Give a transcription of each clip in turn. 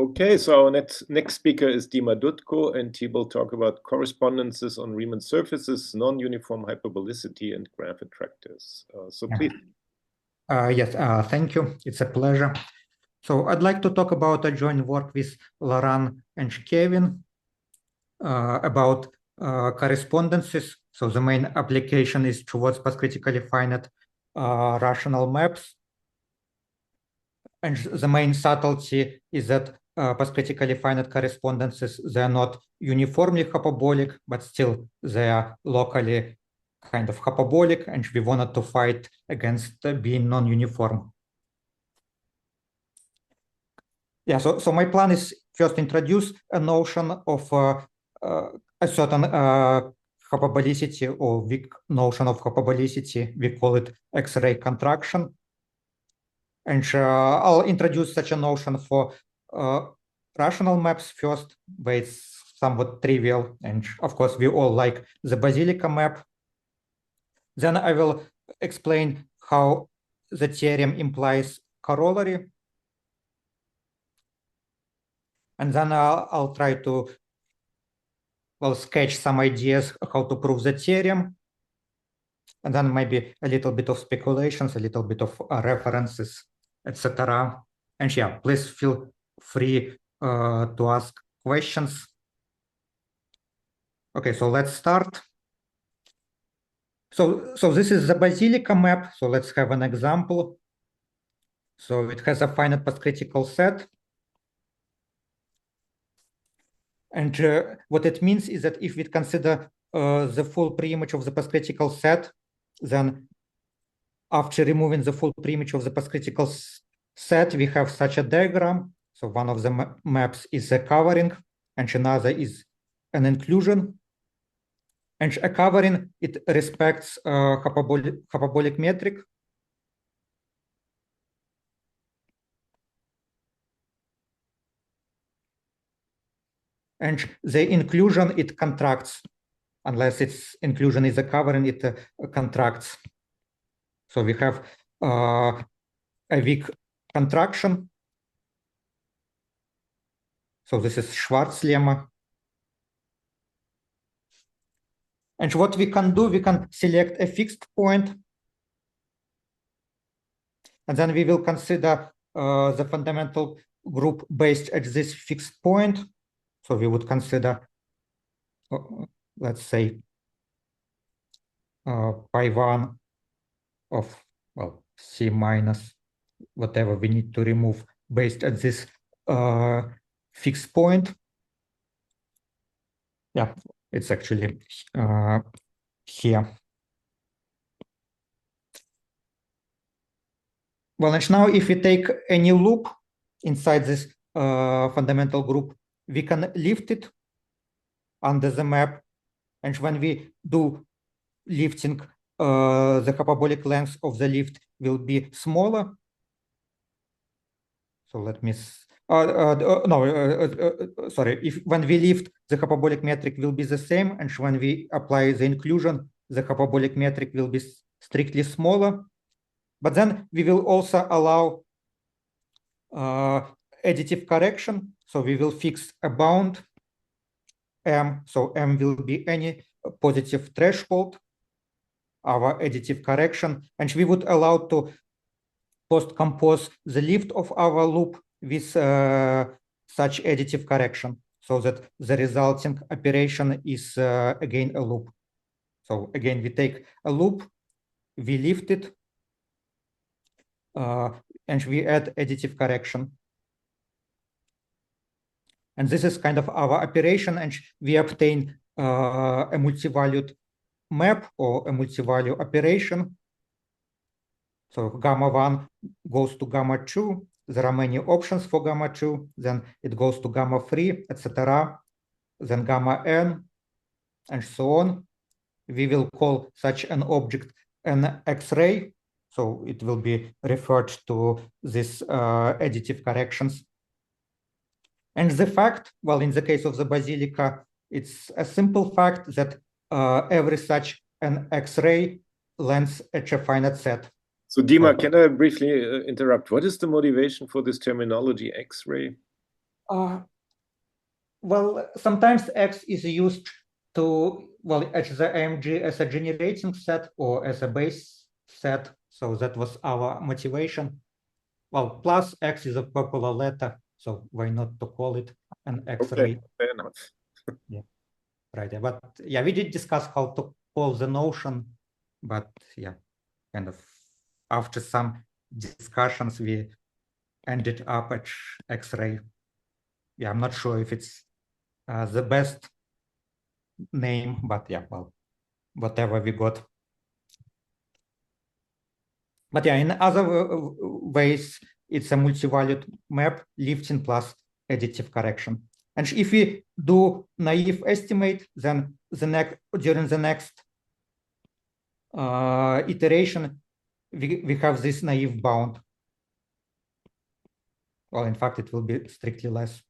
Okay, so our next speaker is Dzmitry Dudko, and he will talk about correspondences on Riemann surfaces, non-uniform hyperbolicity, and graph attractors. So please. Yes, thank you. It's a pleasure. So I'd like to talk about a joint work with Laurent and Kevin about correspondences. So the main application is towards postcritically finite rational maps. And the main subtlety is that postcritically finite correspondences, they're not uniformly hyperbolic, but still they are locally kind of hyperbolic, and we wanted to fight against being non-uniform. Yeah, so my plan is first introduce a notion of a certain hyperbolicity or weak notion of hyperbolicity. We call it X-ray contraction. And I'll introduce such a notion for rational maps first, where it's somewhat trivial. And of course, we all like the Basilica map. Then I will explain how the theorem implies corollary. And then I'll try to, well, sketch some ideas how to prove the theorem. And then maybe a little bit of speculations, a little bit of references, etc. And yeah, please feel free to ask questions. Okay, so let's start. So this is the Basilica map. So let's have an example. So it has a finite postcritical set. And what it means is that if we consider the full preimage of the postcritical set, then after removing the full preimage of the postcritical set, we have such a diagram. So one of the maps is a covering, and another is an inclusion. And a covering, it respects hyperbolic metric. And the inclusion, it contracts. Unless its inclusion is a covering, it contracts. So we have a weak contraction. So this is Schwarz lemma. And what we can do, we can select a fixed point. And then we will consider the fundamental group based at this fixed point. So we would consider, let's say, pi1 of, well, C minus whatever we need to remove based at this fixed point. Yeah, it's actually here. Well, and now if we take any loop inside this fundamental group, we can lift it under the map. And when we do lifting, the hyperbolic length of the lift will be smaller. So let me, sorry, when we lift, the hyperbolic metric will be the same. And when we apply the inclusion, the hyperbolic metric will be strictly smaller. But then we will also allow additive correction. So we will fix a bound M. So M will be any positive threshold, our additive correction. And we would allow to post-compose the lift of our loop with such additive correction, so that the resulting operation is again a loop. So again, we take a loop, we lift it, and we add additive correction. And this is kind of our operation, and we obtain a multi-valued map or a multi-value operation. So gamma 1 goes to gamma 2. There are many options for gamma 2. Then it goes to gamma 3, etc. Then gamma n, and so on. We will call such an object an X-ray. So it will be referred to these additive corrections. And the fact, well, in the case of the Basilica, it's a simple fact that every such an X-ray lands at a finite set. So Dima, can I briefly interrupt? What is the motivation for this terminology X-ray? Well, sometimes X is used to, well, as the AMG as a generating set or as a base set. So that was our motivation. Well, plus X is a popular letter, so why not to call it an X-ray? Okay, fair enough. Yeah, right. Yeah, but yeah, we did discuss how to call the notion, but yeah, kind of after some discussions, we ended up at X-ray. Yeah, I'm not sure if it's the best name, but yeah, well, whatever we got. But yeah, in other ways, it's a multi-valued map, lifting plus additive correction. And if we do naive estimate, then during the next iteration, we have this naive bound. Well, in fact, it will be strictly less.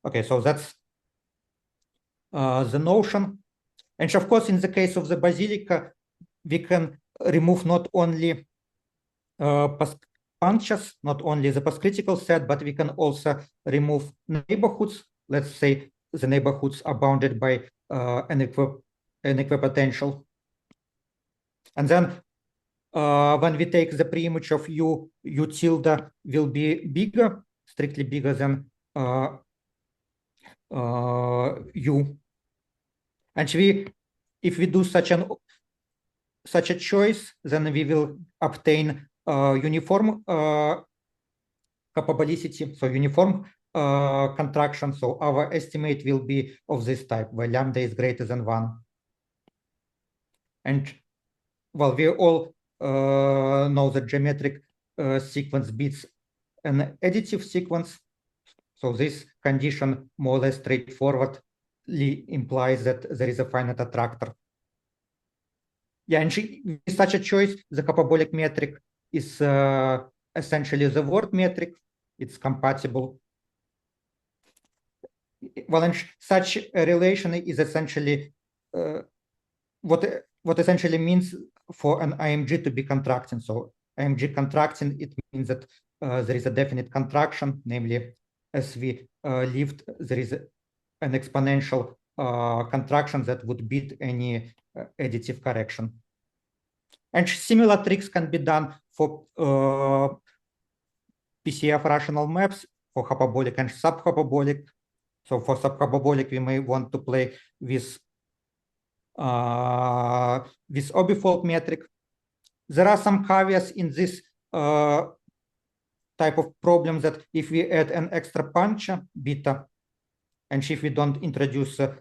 Okay, so that's the notion. And of course, in the case of the basilica, we can remove not only punctures, not only the postcritical set, but we can also remove neighborhoods. Let's say the neighborhoods are bounded by an equipotential. And then when we take the preimage of u tilde will be bigger, strictly bigger than u. And if we do such a choice, then we will obtain uniform hyperbolicity, so uniform contraction. So our estimate will be of this type, where lambda is greater than 1. And well, we all know that geometric sequence beats an additive sequence. So this condition more or less straightforwardly implies that there is a finite attractor. Yeah, and with such a choice, the hyperbolic metric is essentially the word metric. It's compatible. Well, and such a relation is essentially what essentially means for an IMG to be contracting. So IMG contracting, it means that there is a definite contraction, namely as we lift, there is an exponential contraction that would beat any additive correction. And similar tricks can be done for PCF rational maps, for hyperbolic and subhyperbolic. So for subhyperbolic, we may want to play with orbifold metric. There are some caveats in this type of problem that if we add an extra puncture, beta, and if we don't introduce the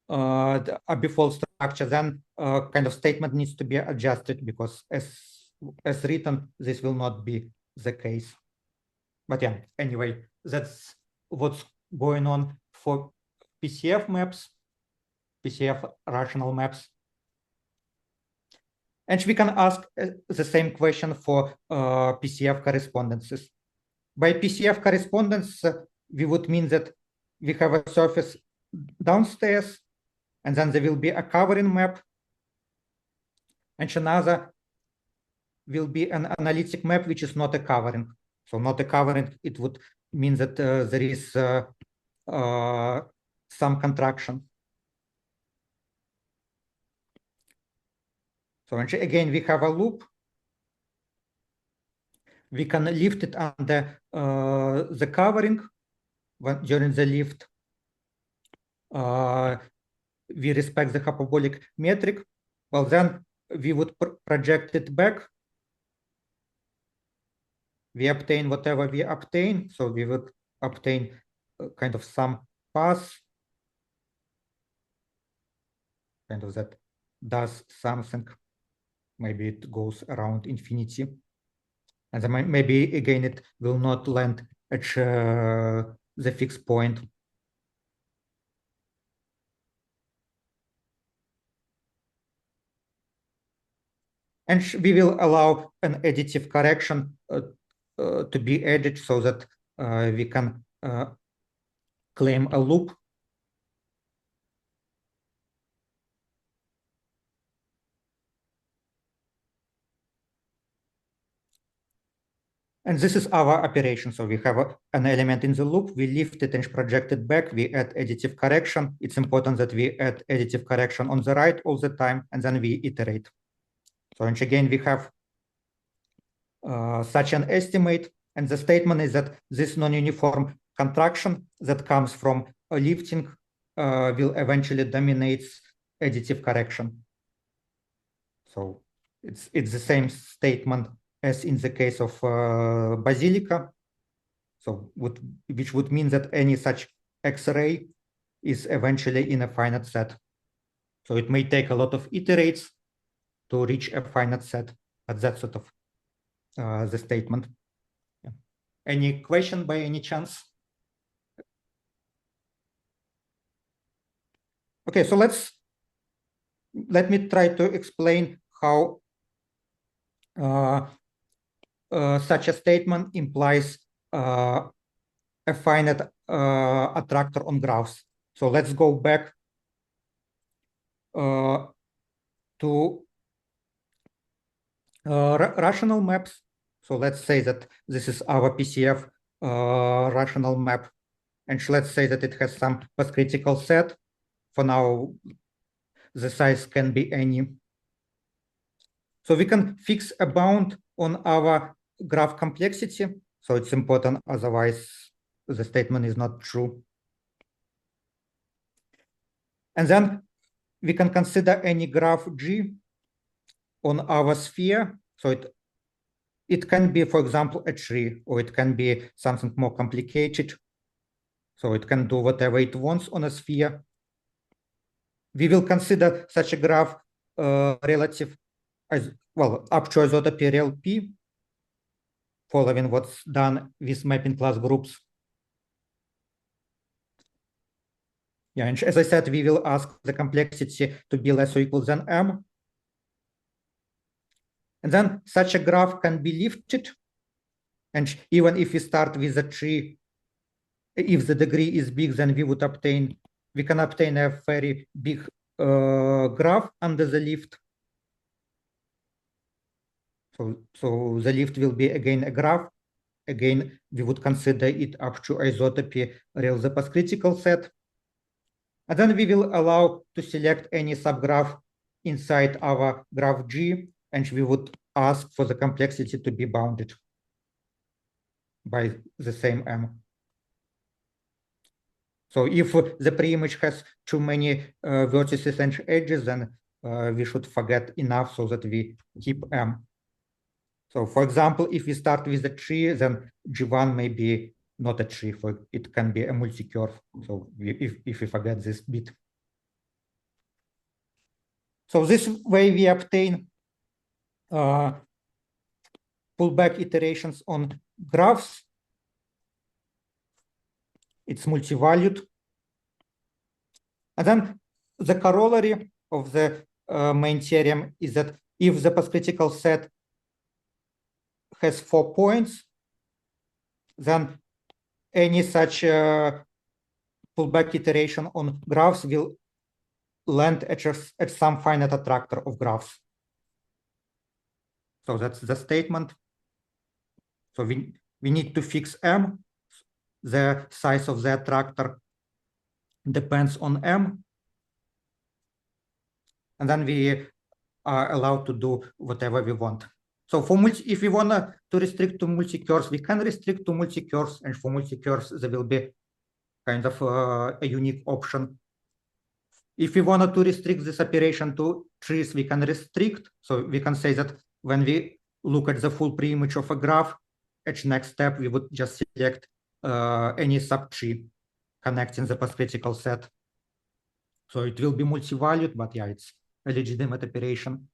orbifold structure, then kind of statement needs to be adjusted, because as written, this will not be the case. But yeah, anyway, that's what's going on for PCF maps, PCF rational maps. And we can ask the same question for PCF correspondences. By PCF correspondence, we would mean that we have a surface downstairs, and then there will be a covering map, and another will be an analytic map, which is not a covering. So not a covering, it would mean that there is some contraction. So again, we have a loop. We can lift it under the covering during the lift. We respect the hyperbolic metric. Well, then we would project it back. We obtain whatever we obtain. So we would obtain kind of some path, kind of that does something. Maybe it goes around infinity. And then maybe again, it will not land at the fixed point. And we will allow an additive correction to be added so that we can claim a loop. And this is our operation. So we have an element in the loop, we lift it and project it back, we add additive correction. It's important that we add additive correction on the right all the time, and then we iterate. So and again, we have such an estimate, and the statement is that this non-uniform contraction that comes from a lifting will eventually dominate additive correction. So it's the same statement as in the case of Basilica, so which would mean that any such X-ray is eventually in a finite set. So it may take a lot of iterates to reach a finite set, but that's sort of the statement. Yeah. Any question by any chance? Okay, so let me try to explain how such a statement implies a finite attractor on graphs. So let's go back to rational maps. So let's say that this is our PCF rational map, and let's say that it has some postcritical set. For now, the size can be any. So we can fix a bound on our graph complexity. So it's important, otherwise the statement is not true. And then we can consider any graph G on our sphere. So it can be, for example, a tree, or it can be something more complicated. So it can do whatever it wants on a sphere. We will consider such a graph relative as well up to isotopy real P, following what's done with mapping class groups. Yeah, and as I said, we will ask the complexity to be less or equal than M. And then such a graph can be lifted. And even if we start with a tree, if the degree is big, then we can obtain a very big graph under the lift. So the lift will be again a graph. Again, we would consider it up to isotopy real the postcritical set. And then we will allow to select any subgraph inside our graph G, and we would ask for the complexity to be bounded by the same M. So if the preimage has too many vertices and edges, then we should forget enough so that we keep M. So for example, if we start with a tree, then G1 may be not a tree, for it can be a multi-curve. So if we forget this bit. So this way we obtain pullback iterations on graphs. It's multi-valued. And then the corollary of the main theorem is that if the postcritical set has 4 points, then any such pullback iteration on graphs will land at some finite attractor of graphs. So that's the statement. So we need to fix M. The size of the attractor depends on M. And then we are allowed to do whatever we want. So for if we want to restrict to multi-curves, we can restrict to multi-curves, and for multi-curves, there will be kind of a unique option. If we wanted to restrict this operation to trees, we can restrict. So we can say that when we look at the full preimage of a graph, at next step, we would just select any subtree connecting the postcritical set. So it will be multi-valued, but yeah, it's a legitimate operation.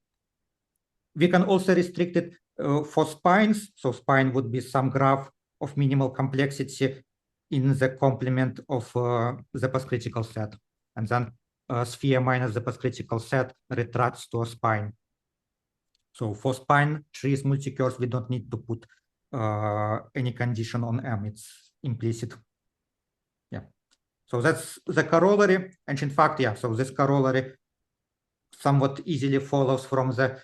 We can also restrict it for spines. So spine would be some graph of minimal complexity in the complement of the postcritical set. And then sphere minus the postcritical set retracts to a spine. So for spine trees multi-curves, we don't need to put any condition on M. It's implicit. Yeah. So that's the corollary. And in fact, yeah, so this corollary somewhat easily follows from the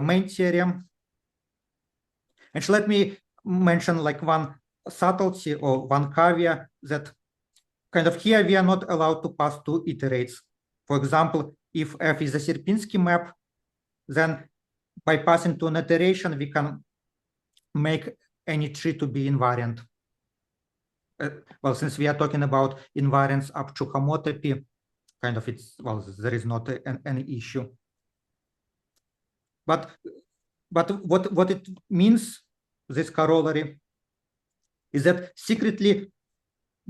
main theorem. And let me mention like one subtlety or one caveat that kind of here we are not allowed to pass two iterates. For example, if F is a Sierpinski map, then by passing to an iteration, we can make any tree to be invariant. Well, since we are talking about invariance up to homotopy, kind of it's, well, there is not an issue. But what it means, this corollary, is that secretly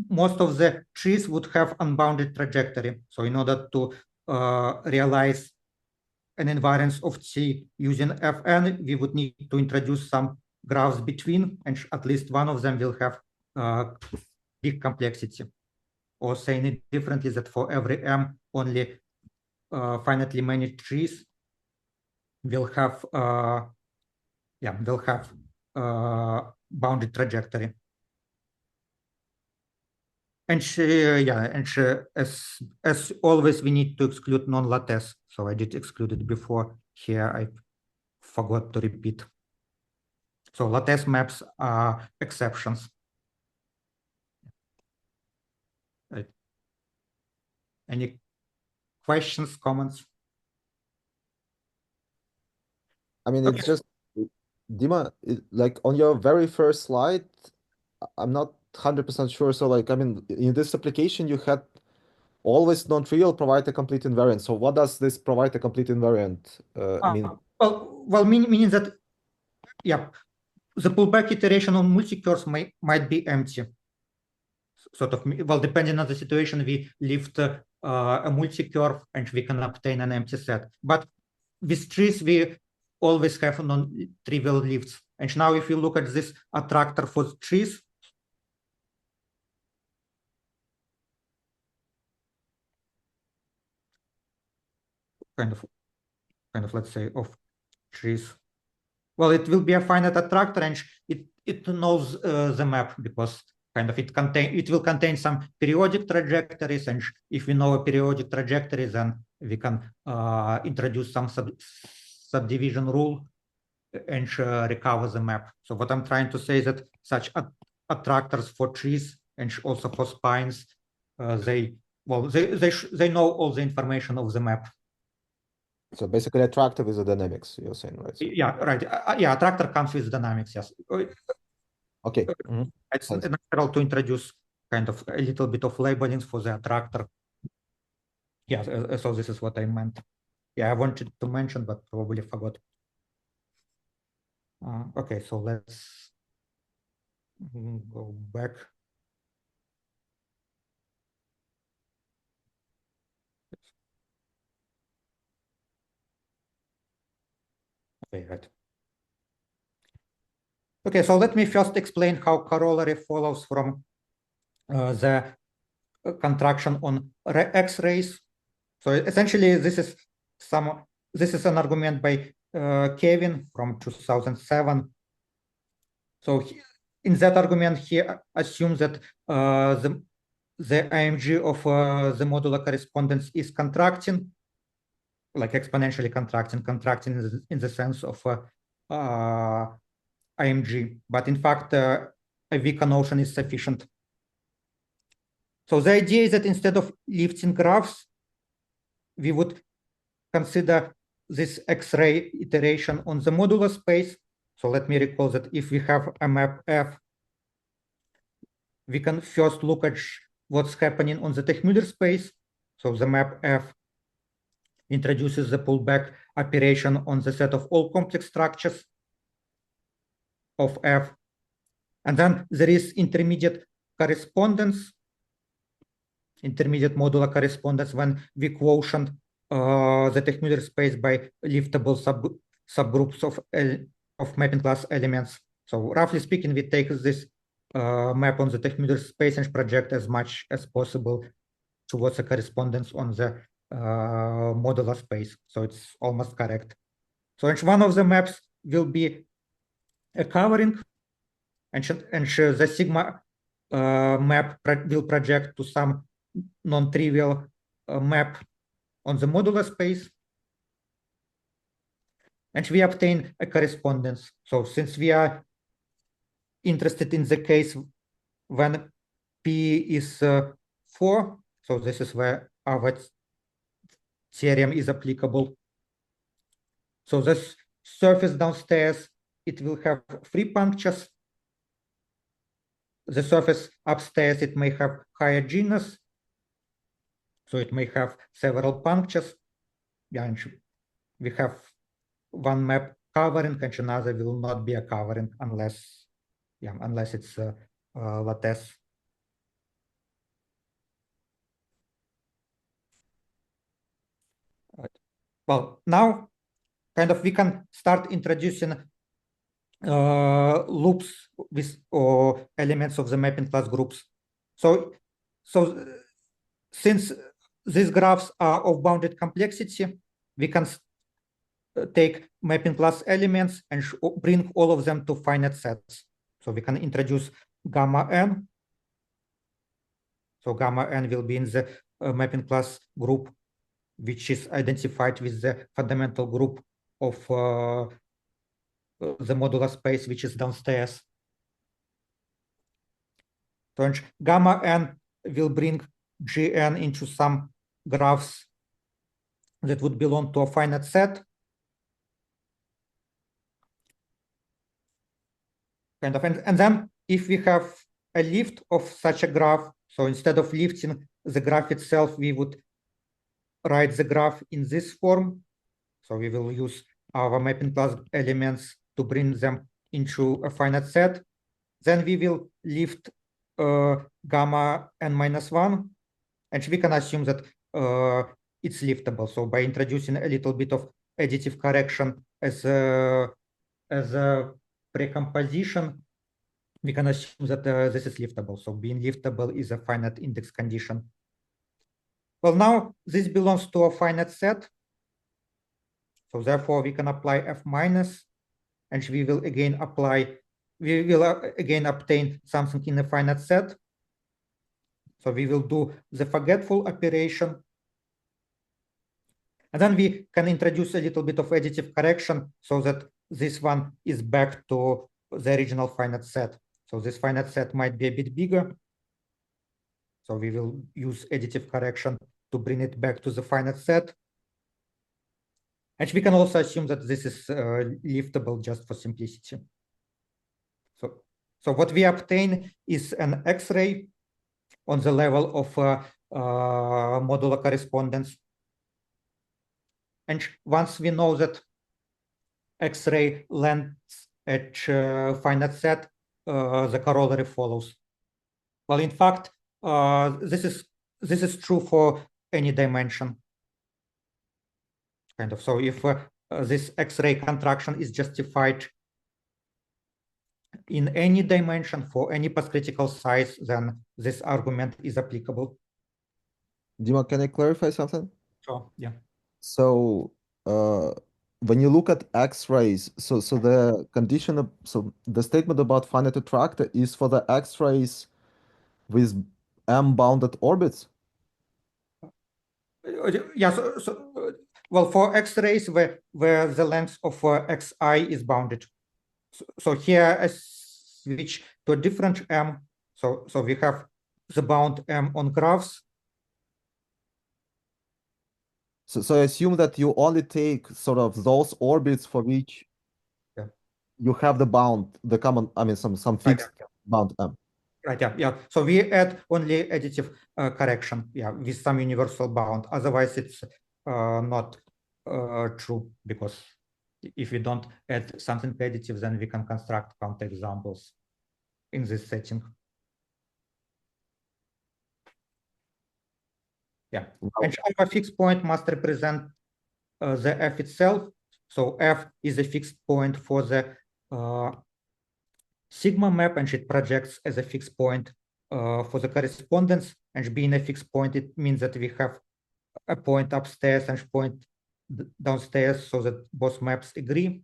most of the trees would have unbounded trajectory. So in order to realize an invariance of T using Fn, we would need to introduce some graphs between, and at least one of them will have big complexity. Or saying it differently, that for every M, only finitely many trees will have bounded trajectory. And as always, we need to exclude non-Lattes. So I did exclude it before. Here I forgot to repeat. So Lattes maps are exceptions. Right. Any questions, comments? I mean, it's just, Dima, like on your very first slide, I'm not 100% sure. So like, I mean, in this application, you had always non-trivial provide a complete invariant. So what does this provide a complete invariant mean? Well, meaning that, yeah, the pullback iteration on multi-curves might be empty. Sort of, well, depending on the situation, we lift a multi-curve and we can obtain an empty set. But with trees, we always have non-trivial lifts. And now if you look at this attractor for trees, kind of, let's say, of trees. Well, it will be a finite attractor, and it knows the map, because kind of it will contain some periodic trajectories, and if we know a periodic trajectory, then we can introduce some subdivision rule and recover the map. So what I'm trying to say is that such attractors for trees and also for spines, they know all the information of the map. So basically, attractive is a dynamics, you're saying, right? So, yeah, right. Yeah, attractor comes with dynamics, yes. Okay. It's natural to introduce kind of a little bit of labelings for the attractor. Yeah, so this is what I meant. Yeah, I wanted to mention, but probably forgot. Okay, so let's go back. Okay, right. Okay, so let me first explain how corollary follows from the contraction on X-rays. So essentially, this is an argument by Kevin from 2007. So in that argument, he assumes that the IMG of the modular correspondence is contracting, like exponentially contracting in the sense of IMG, but in fact, a Vika notion is sufficient. So the idea is that instead of lifting graphs, we would consider this X-ray iteration on the modular space. So let me recall that if we have a map F, we can first look at what's happening on the Teichmüller space. So the map F introduces the pullback operation on the set of all complex structures of F. And then there is intermediate correspondence, intermediate modular correspondence, when we quotient the Teichmüller space by liftable subgroups of mapping class elements. So roughly speaking, we take this map on the Teichmüller space and project as much as possible towards a correspondence on the modular space. So it's almost correct. So one of the maps will be a covering, and the sigma map will project to some non-trivial map on the modular space, and we obtain a correspondence. So since we are interested in the case when P is 4. So this is where our theorem is applicable. So this surface downstairs, it will have 3 punctures. The surface upstairs, it may have higher genus. So it may have several punctures. Yeah, and we have one map covering and another will not be a covering unless, unless it's lattice. Well, now kind of we can start introducing loops with or elements of the mapping class groups. So since these graphs are of bounded complexity, we can take mapping class elements and bring all of them to finite sets. So we can introduce gamma n. So gamma n will be in the mapping class group, which is identified with the fundamental group of the modular space, which is downstairs. So gamma n will bring Gn into some graphs that would belong to a finite set. Kind of, and then if we have a lift of such a graph, so instead of lifting the graph itself, we would write the graph in this form. So we will use our mapping class elements to bring them into a finite set. Then we will lift gamma n minus 1, and we can assume that it's liftable. So by introducing a little bit of additive correction as a precomposition, we can assume that this is liftable. So being liftable is a finite index condition. Well, now this belongs to a finite set. So therefore we can apply F minus, and we will again obtain something in a finite set. So we will do the forgetful operation. And then we can introduce a little bit of additive correction so that this one is back to the original finite set. So this finite set might be a bit bigger. So we will use additive correction to bring it back to the finite set. And we can also assume that this is liftable just for simplicity. So what we obtain is an X-ray on the level of modular correspondence. And once we know that X-ray lands at finite set, the corollary follows. Well, in fact, this is true for any dimension. Kind of. So if this X-ray contraction is justified in any dimension for any postcritical size, then this argument is applicable. Dima, can I clarify something? Sure. Yeah. So when you look at X-rays, so the condition so the statement about finite attractor is for the X-rays with m bounded orbits. Yeah. Well, for X-rays where the length of xi is bounded. So here I switch to a different m. So we have the bound m on graphs. So I assume that you only take sort of those orbits for which you have the bound, the common, I mean, some fixed bound m. Right, yeah. So we add only additive correction, with some universal bound. Otherwise, it's not true, because if we don't add something additive, then we can construct counterexamples in this setting. Yeah, and our fixed point must represent the f itself. So f is a fixed point for the sigma map, and it projects as a fixed point for the correspondence. And being a fixed point, it means that we have a point upstairs and a point downstairs, so that both maps agree.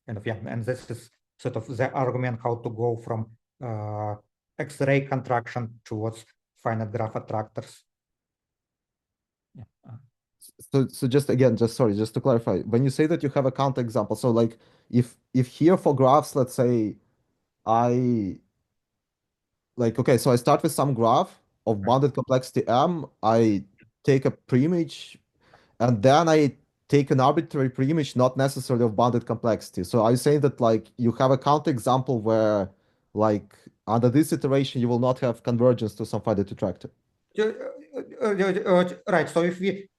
And this is sort of the argument how to go from X-ray contraction towards finite graph attractors. So just again, just to clarify, when you say that you have a counterexample, so like if here for graphs, let's say I like, okay, so I start with some graph of bounded complexity M, I take a preimage, and then I take an arbitrary preimage, not necessarily of bounded complexity. So are you saying that like you have a counterexample where like under this iteration you will not have convergence to some finite attractor? Right. So if we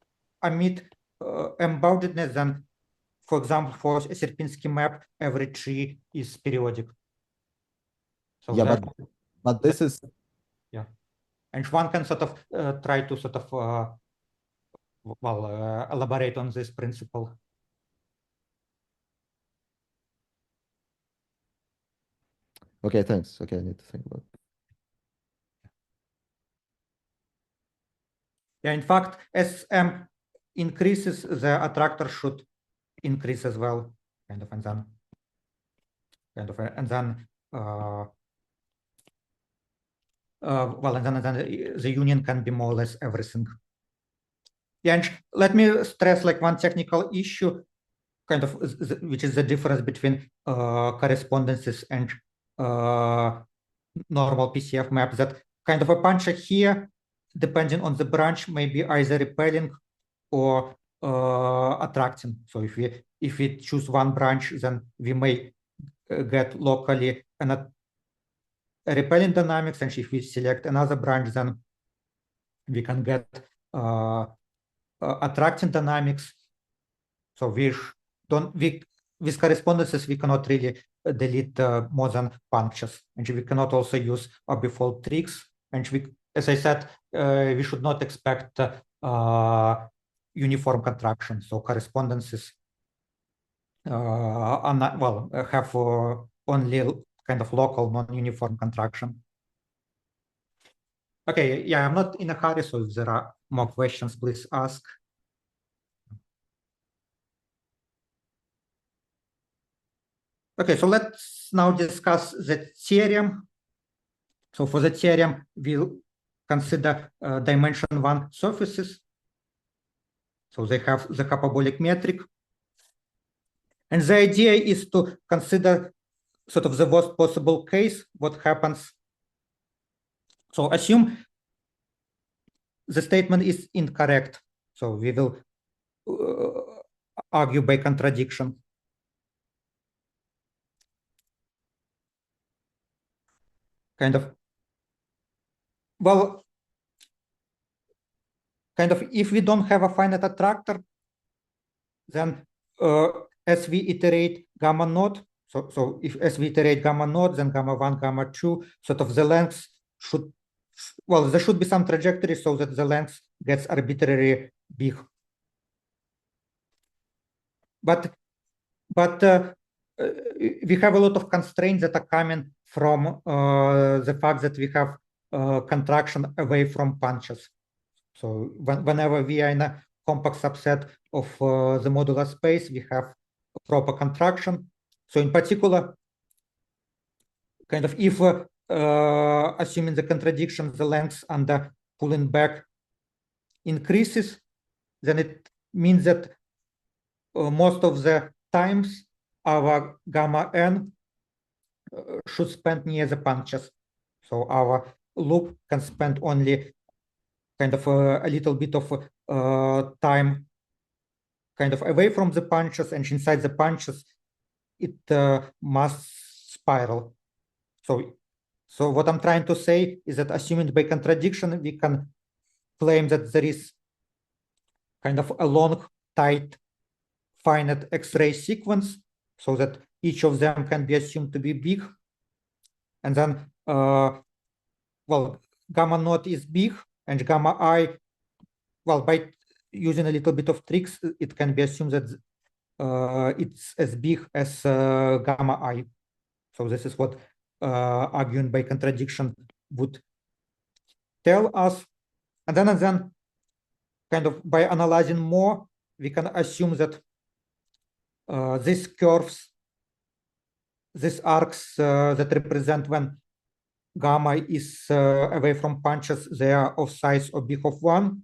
omit unboundedness, then, for example, for a Sierpinski map, every tree is periodic. So Yeah, that, but this is yeah, and one can sort of try to sort of elaborate on this principle. okay. Thanks. Okay, I need to think about it. Yeah, in fact, as M increases, the attractor should increase as well, kind of, and then and then the union can be more or less everything. Yeah, and let me stress like one technical issue, kind of, which is the difference between correspondences and normal PCF maps. That kind of a puncture here, depending on the branch, may be either repelling or attracting. So if we choose one branch, then we may get locally a repelling dynamics, and if we select another branch, then we can get attracting dynamics. So with correspondences we cannot really delete more than punctures, and we cannot also use orbifold tricks. And as I said, we should not expect uniform contraction. So correspondences are not, have only kind of local non-uniform contraction. Okay, yeah, I'm not in a hurry, so if there are more questions, please ask. Okay, so let's now discuss the theorem. So for the theorem, we'll consider dimension 1 surfaces. So they have the hyperbolic metric. And the idea is to consider sort of the worst possible case, what happens. So assume the statement is incorrect. So we will argue by contradiction. Kind of if we don't have a finite attractor, then as we iterate gamma naught, so if as we iterate gamma naught, then gamma 1, gamma 2, sort of the length should, there should be some trajectory so that the length gets arbitrarily big. But we have a lot of constraints that are coming from the fact that we have contraction away from punches. So whenever we are in a compact subset of the modular space, we have a proper contraction. So in particular, kind of if assuming the contradiction, the length under pulling back increases, then it means that most of the times our gamma n should spend near the punctures. So our loop can spend only kind of a little bit of time kind of away from the punctures, and inside the punctures it must spiral. So what I'm trying to say is that assuming by contradiction, we can claim that there is kind of a long, tight, finite X-ray sequence, so that each of them can be assumed to be big. And then, gamma naught is big, and gamma I, by using a little bit of tricks, it can be assumed that it's as big as gamma I. So this is what arguing by contradiction would tell us. And then kind of by analyzing more, we can assume that these curves, these arcs that represent when gamma is away from punches, they are of size of big of 1.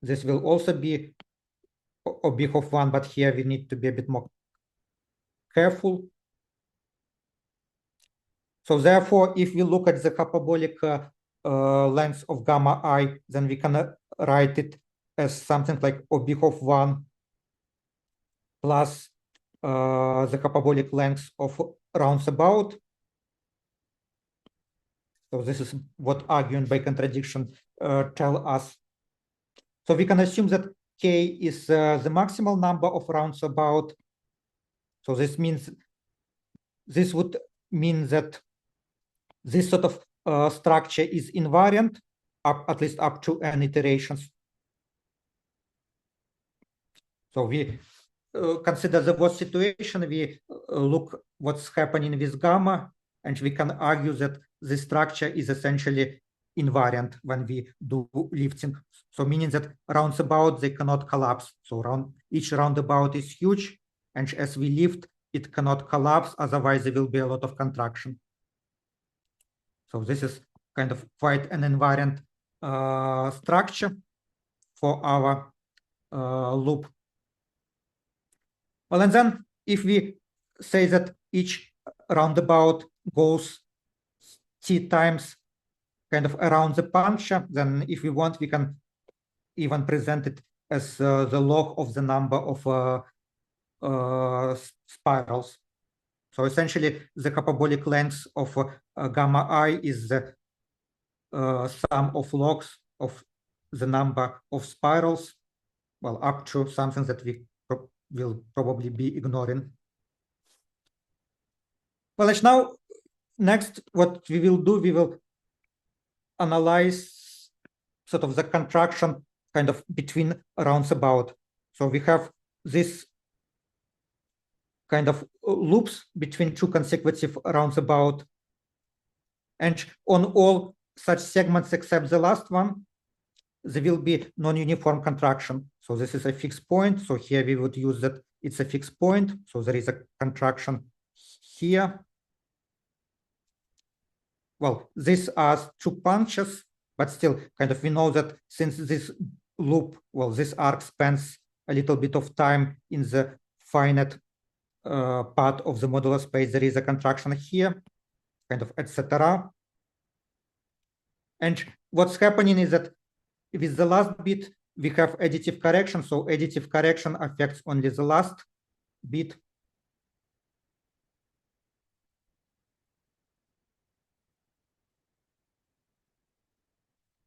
This will also be O big of 1, but here we need to be a bit more careful. So therefore, if we look at the hyperbolic length of gamma I, then we can write it as something like O big of 1 plus the hyperbolic length of roundabout. So this is what argument by contradiction tell us. So we can assume that K is the maximal number of roundabout. So this would mean that this sort of structure is invariant, at least up to n iterations. So we consider the worst situation. We look what's happening with gamma, and we can argue that the structure is essentially invariant when we do lifting. So meaning that roundabout, they cannot collapse. So each roundabout is huge, and as we lift, it cannot collapse. Otherwise, there will be a lot of contraction. So this is kind of quite an invariant structure for our loop. Well, and then if we say that each roundabout goes t times kind of around the puncture, then if we want, we can even present it as the log of the number of spirals. So essentially, the hyperbolic length of gamma I is the sum of logs of the number of spirals, well, up to something that we will probably be ignoring. Well, now, next, what we will do, we will analyze sort of the contraction kind of between roundabout. So we have this kind of loops between two consecutive roundabout. And on all such segments except the last one, there will be non-uniform contraction. So this is a fixed point. So here we would use that it's a fixed point. So there is a contraction here. Well, these are two punches, but still kind of we know that since this loop, well, this arc spends a little bit of time in the finite part of the modular space, there is a contraction here, kind of etc. And what's happening is that with the last bit, we have additive correction. So additive correction affects only the last bit.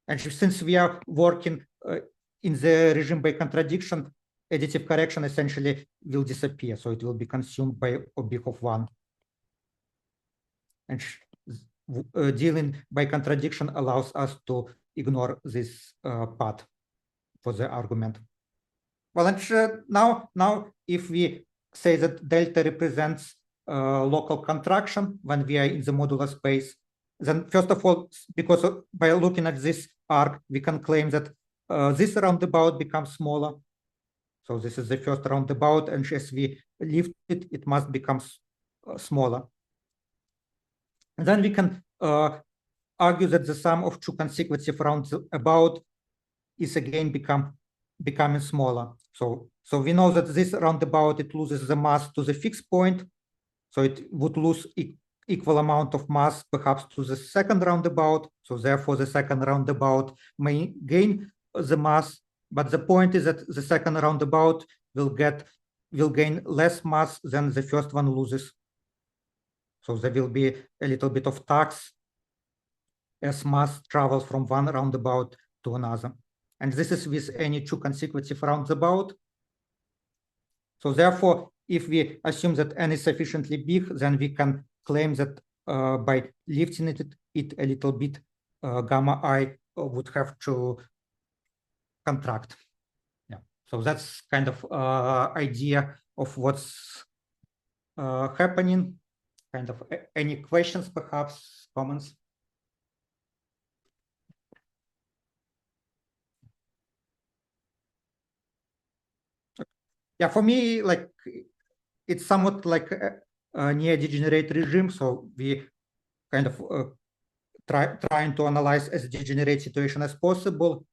And since we are working in the regime by contradiction, additive correction essentially will disappear. So it will be consumed by O big of 1. And dealing by contradiction allows us to ignore this part for the argument. Well, and now if we say that delta represents local contraction when we are in the modular space, then first of all, because by looking at this arc, we can claim that this roundabout becomes smaller. So this is the first roundabout, and as we lift it, it must become smaller. And then we can argue that the sum of two consecutive roundabout is again becoming smaller. So we know that this roundabout, it loses the mass to the fixed point. So it would lose equal amount of mass perhaps to the second roundabout. So therefore the second roundabout may gain the mass, but the point is that the second roundabout will gain less mass than the first one loses. So there will be a little bit of tax as mass travels from one roundabout to another. And this is with any two consecutive roundabout. So therefore, if we assume that n is sufficiently big, then we can claim that by lifting it a little bit, gamma I would have to contract. Yeah. So that's kind of idea of what's happening. Kind of any questions, perhaps, comments? Yeah, for me, like it's somewhat like a near degenerate regime. So we kind of trying to analyze as degenerate situation as possible.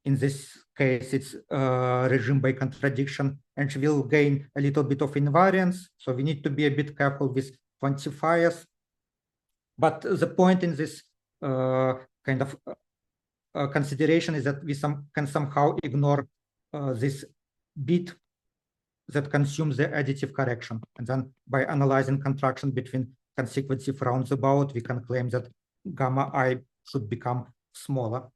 in this case, it's regime by contradiction, and we'll gain a little bit of invariance. So we need to be a bit careful with quantifiers. But the point in this kind of consideration is that we can somehow ignore this bit that consumes the additive correction. And then by analyzing contraction between consecutive roundabout, we can claim that gamma I should become smaller.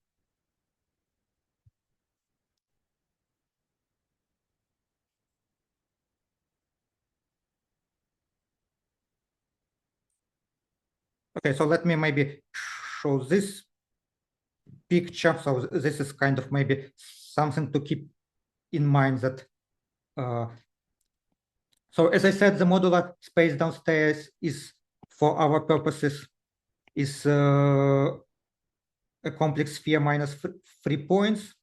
Okay, so let me maybe show this picture. So this is kind of maybe something to keep in mind that so as I said, the modular space downstairs is, for our purposes, is a complex sphere minus 3 points.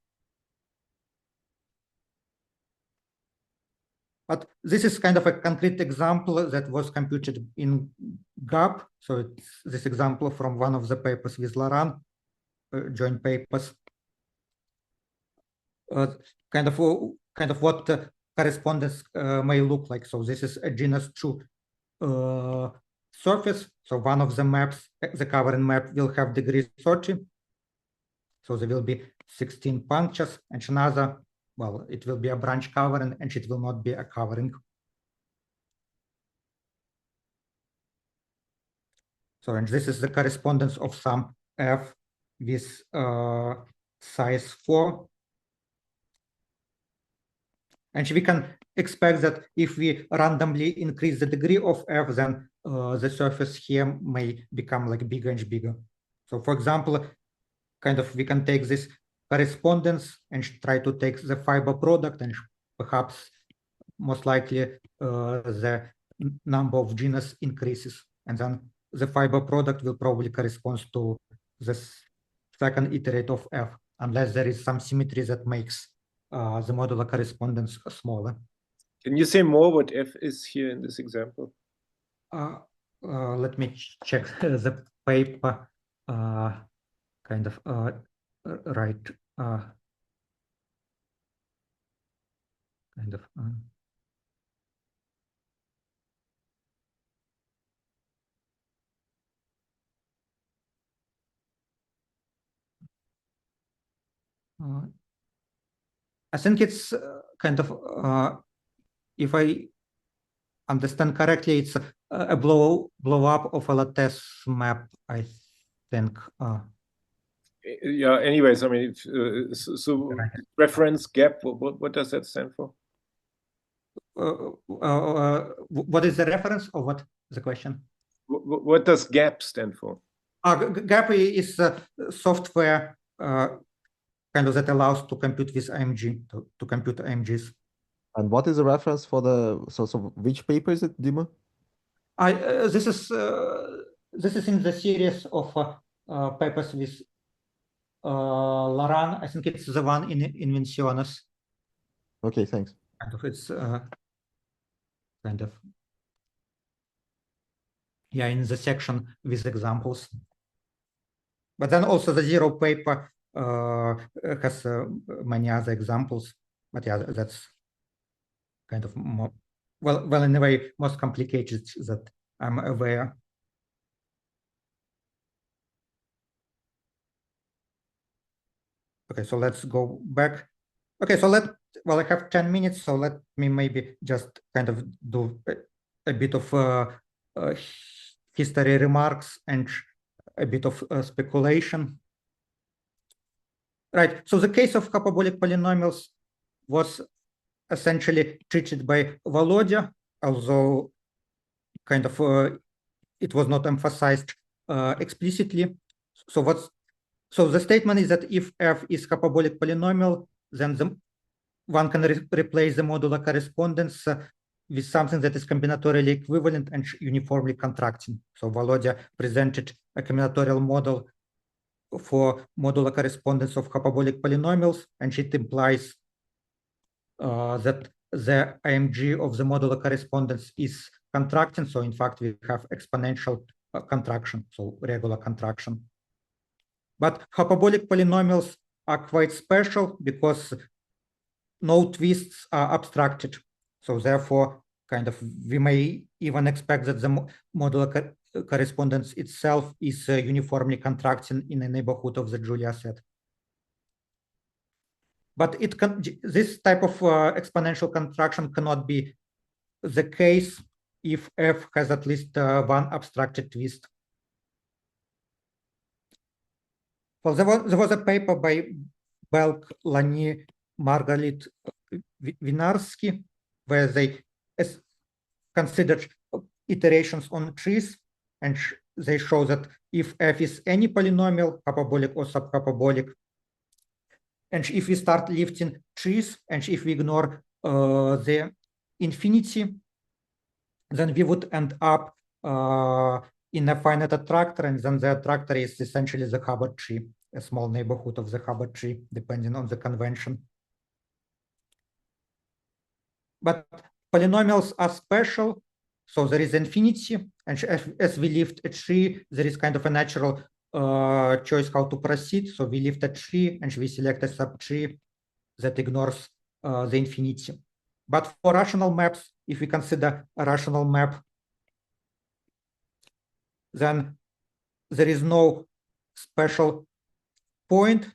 But this is kind of a concrete example that was computed in GAP. So it's this example from one of the papers with Laurent, joint papers. Kind of what correspondence may look like. So this is a genus 2 surface. So one of the maps, the covering map, will have degree 30. So there will be 16 punctures, and another, well, it will be a branch covering, and it will not be a covering. So, and this is the correspondence of some F with size 4. And we can expect that if we randomly increase the degree of F, then the surface here may become like bigger and bigger. So for example, kind of we can take this correspondence and try to take the fiber product, and perhaps most likely the number of genus increases. And then the fiber product will probably correspond to the second iterate of F, unless there is some symmetry that makes the modular correspondence smaller. Can you say more what F is here in this example? Let me check the paper. Kind of right. Kind of. I think it's kind of, if I understand correctly, it's a blow up of a lattice map, I think. Yeah, anyways, I mean, so reference gap, what does that stand for? What is the reference, or what the question? What does gap stand for? Gap is software kind of that allows to compute with IMG, to compute IMGs. And what is the reference for the, so which paper is it, Dima? This is in the series of papers with Laurent. I think it's the one in Invenciones. Okay, thanks. Kind of, it's kind of, yeah, in the section with examples. But then also the zero paper has many other examples. But yeah, that's kind of more, well, in a way, most complicated that I'm aware. Okay, so let's go back. Okay, so well, I have 10 minutes, so let me maybe just kind of do a bit of history remarks and a bit of speculation. Right, so the case of hyperbolic polynomials was essentially treated by Volodya, although kind of it was not emphasized explicitly. So the statement is that if F is hyperbolic polynomial, then one can replace the modular correspondence with something that is combinatorially equivalent and uniformly contracting. So Volodya presented a combinatorial model for modular correspondence of hyperbolic polynomials, and it implies that the IMG of the modular correspondence is contracting. So in fact, we have exponential contraction, so regular contraction. But hyperbolic polynomials are quite special because no twists are abstracted. So therefore, kind of, we may even expect that the modular correspondence itself is uniformly contracting in the neighborhood of the Julia set. But it can, this type of exponential contraction cannot be the case if f has at least one abstracted twist. Well, there was a paper by Belk, Lani, Margalit, Winarsky, where they considered iterations on trees, and they show that if f is any polynomial, hyperbolic or subhyperbolic, and if we start lifting trees, and if we ignore the infinity, then we would end up in a finite attractor, and then the attractor is essentially the Hubbard tree, a small neighborhood of the Hubbard tree, depending on the convention. But polynomials are special, so there is infinity, and as we lift a tree, there is kind of a natural choice how to proceed. So we lift a tree, and we select a subtree that ignores the infinity. But for rational maps, if we consider a rational map, then there is no special point.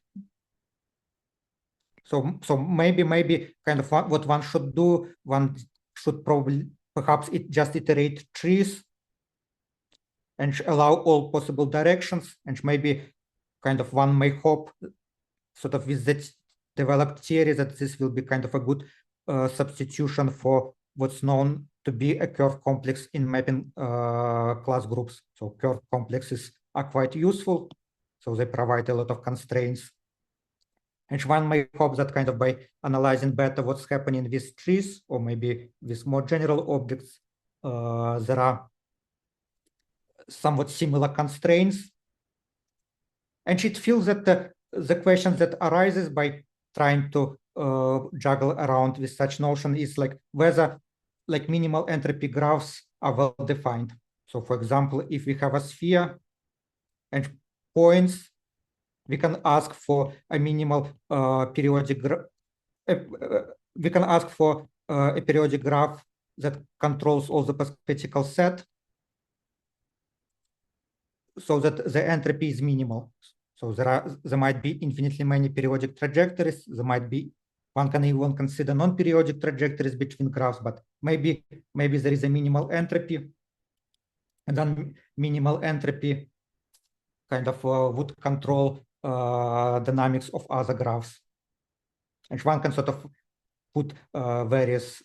So maybe kind of what one should do, one should probably perhaps just iterate trees and allow all possible directions, and maybe kind of one may hope sort of with that developed theory that this will be kind of a good substitution for what's known to be a curve complex in mapping class groups. So curve complexes are quite useful, so they provide a lot of constraints. And one may hope that kind of by analyzing better what's happening with trees, or maybe with more general objects, there are somewhat similar constraints. And it feels that the question that arises by trying to juggle around with such notion is like whether like minimal entropy graphs are well defined. So for example, if we have a sphere and points, we can ask for a minimal periodic graph. We can ask for a periodic graph that controls all the postcritical set, so that the entropy is minimal. So there might be infinitely many periodic trajectories. There might be, one can even consider non-periodic trajectories between graphs, but maybe there is a minimal entropy, and then minimal entropy kind of would control dynamics of other graphs. And one can sort of put various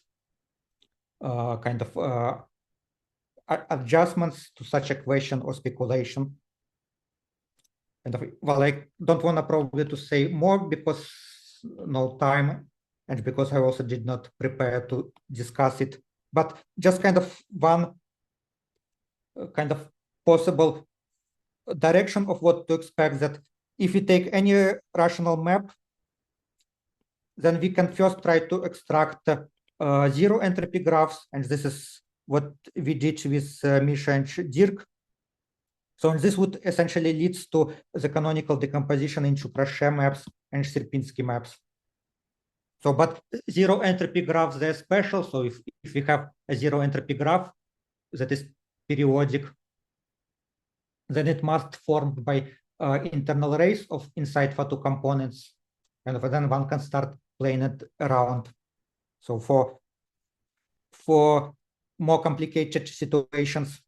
kind of adjustments to such a question or speculation. And well, I don't want to probably to say more because no time, and because I also did not prepare to discuss it, but just kind of one kind of possible direction of what to expect, that if we take any rational map, then we can first try to extract zero entropy graphs, and this is what we did with Misha and Dirk. So this would essentially lead to the canonical decomposition into Crochet maps and Sierpinski maps. So, but zero entropy graphs, they're special. So if we have a zero entropy graph that is periodic, then it must form by internal rays of inside for two components, and then one can start playing it around. So for more complicated situations,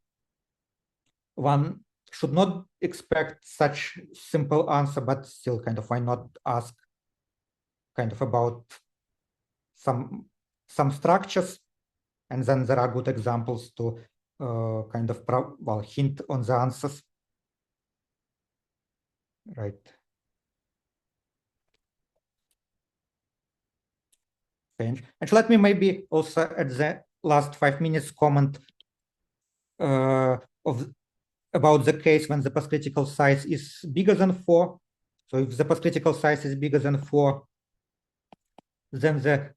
one should not expect such simple answer, but still kind of why not ask kind of about some structures, and then there are good examples to kind of hint on the answers. Right. And let me maybe also at the last 5 minutes comment about the case when the postcritical size is bigger than 4. So if the postcritical size is bigger than 4, then the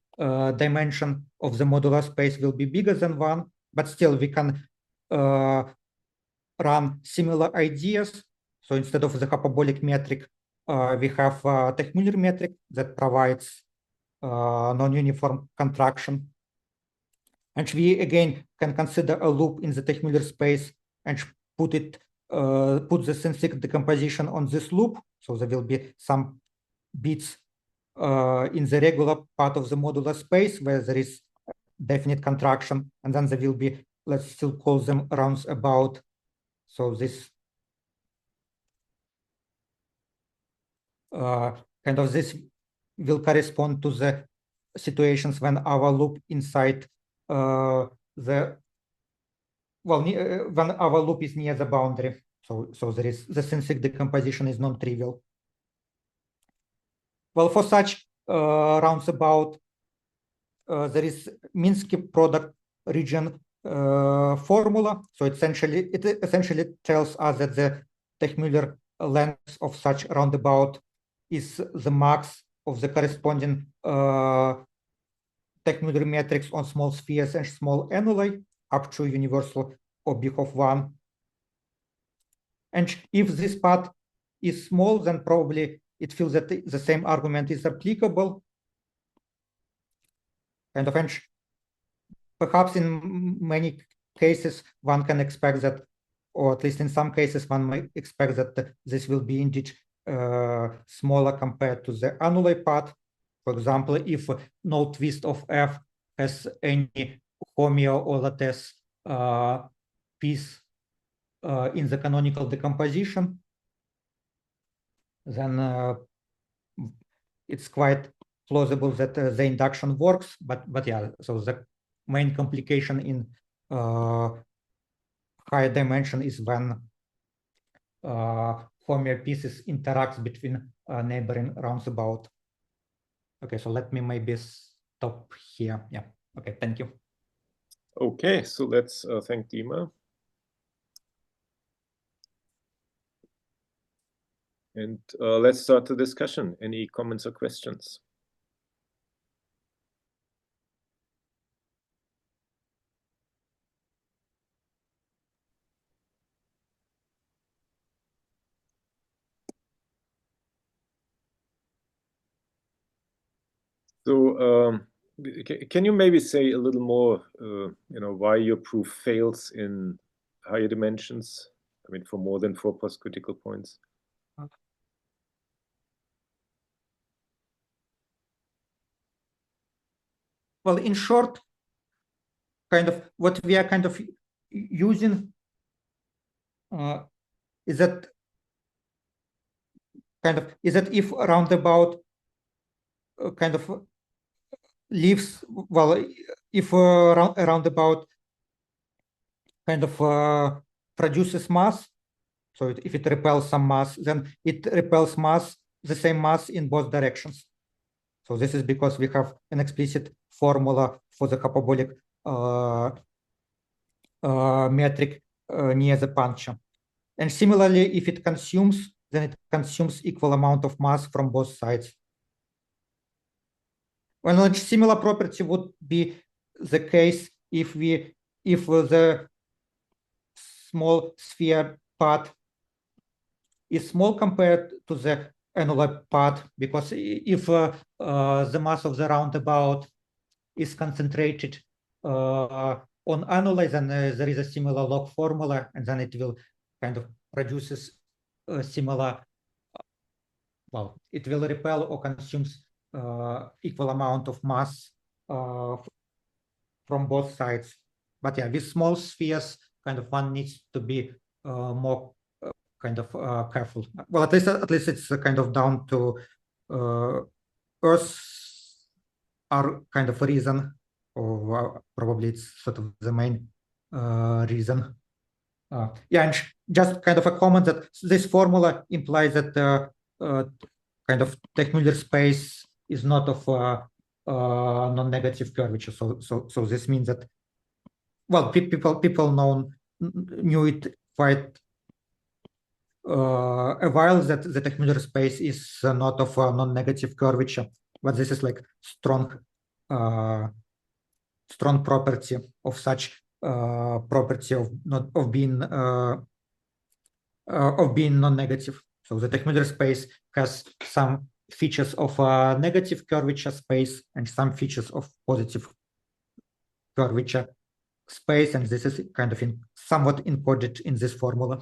dimension of the modular space will be bigger than 1, but still we can run similar ideas. So instead of the hyperbolic metric, we have Teichmüller metric that provides non-uniform contraction. And we again can consider a loop in the Teichmüller space and put the synthetic decomposition on this loop. So there will be some bits in the regular part of the modular space where there is definite contraction, and then there will be, let's still call them roundabout. So this this will correspond to the situations when our loop inside when our loop is near the boundary. So there is the synthetic decomposition is non-trivial. Well, for such roundabout, there is Minsky product region formula. So it essentially tells us that the Teichmüller length of such roundabout is the max of the corresponding Teichmüller metrics on small spheres and small annuli up to universal object of 1. And if this part is small, then probably it feels that the same argument is applicable. And perhaps in many cases, one can expect that, or at least in some cases, one might expect that this will be indeed smaller compared to the annuli part. For example, if no twist of F has any homeo or lattice piece in the canonical decomposition, then it's quite plausible that the induction works. But yeah, so the main complication in higher dimension is when homeo pieces interact between neighboring roundabout. Okay, so let me maybe stop here. Yeah. Okay, thank you. Okay, so let's thank Dima. And let's start the discussion. Any comments or questions? So can you maybe say a little more, why your proof fails in higher dimensions? I mean, for more than 4 postcritical points. Well, in short, what we are using is that if roundabout leaves, well, if a roundabout produces mass, so if it repels some mass, then it repels mass, the same mass in both directions. So this is because we have an explicit formula for the hyperbolic metric near the puncture. And similarly, if it consumes, then it consumes equal amount of mass from both sides. Well, a similar property would be the case if the small sphere part is small compared to the annular part, because if the mass of the roundabout is concentrated on annuli, then there is a similar log formula, and then it will produces a similar, well, it will repel or consumes equal amount of mass from both sides. But yeah, with small spheres, one needs to be more careful. Well, at least it's down to Earth's reason, or probably it's sort of the main reason. Yeah, and just a comment that this formula implies that Teichmüller space is not of non-negative curvature. So this means that, well, people knew it quite a while, that the Teichmüller space is not of non-negative curvature, but this is like strong property of such property of being non-negative. So the Teichmüller space has some features of a negative curvature space and some features of positive curvature space, and this is kind of somewhat encoded in this formula.